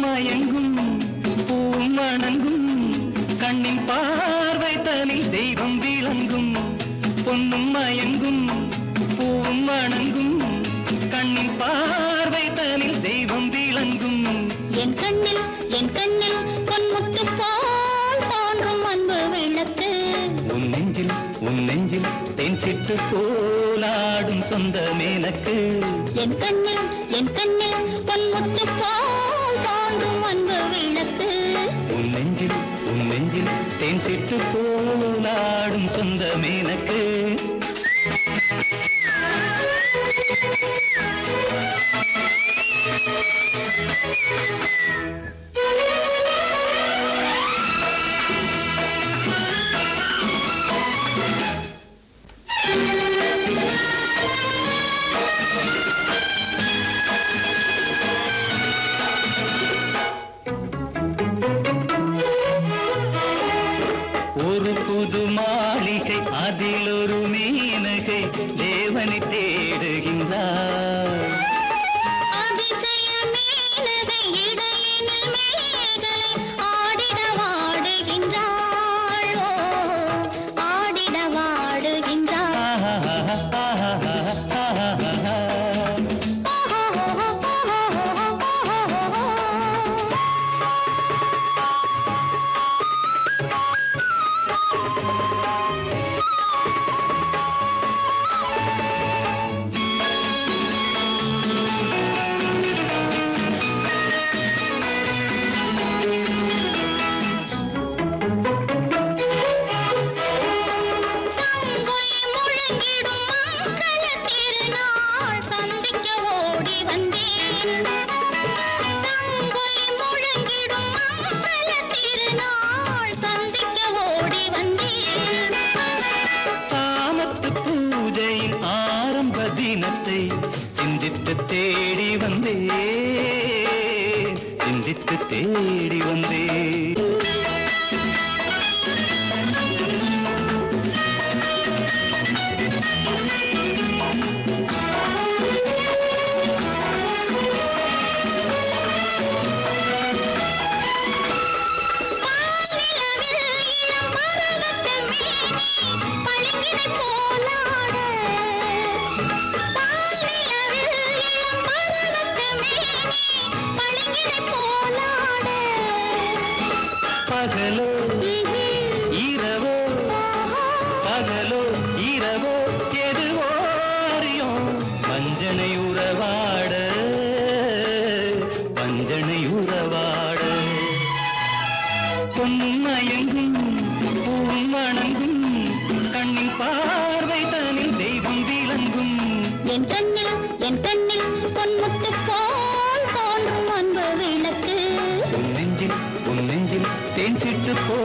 மயங்கும் பூமணங்கும் கண்ணின் பார்வை தனில் தெய்வம் விளங்கும். பொன்னும் மயங்கும் பூவும் வணங்கும் கண்ணின் பார்வை தனில் தெய்வம் விளங்கும். என் கண்ணில் பொன்முத்து போல் தோன்றும் அன்பு விளக்கு. உன் நெஞ்சில் தேன் சிட்டு போலாடும் சொந்த மேனக்கு. என் கண்ணில் பொன்முத்து போல் தோன்றும் அன்பு விளக்கு. உன் நெஞ்சில் தேன் சிட்டு போலாடும் சொந்த மேனக்கு. ஒரு புது மாளிகை அதில் ஒரு மீனகை தேவனை தேடுகின்றார். அதிசய மீனகை இடையினில் மேகலை ஆடிட வாடுகின்றாள். ஆடிட வாடுகின்றாள். தினத்தை சிந்தித்து தேடி வந்தே. பகலோ இரவோ எதுவோ அறியோம் வஞ்சனை உறவாட. பொன்னும் மயங்கும் பூவும் வணங்கும் கண்ணின் பார்வை தனில் தெய்வம் விளங்கும். என் கண்ணில் பொன்முத்து போல் தோன்றும் அன்பு விளக்கு. உன் நெஞ்சில் தேன் சிட்டு போ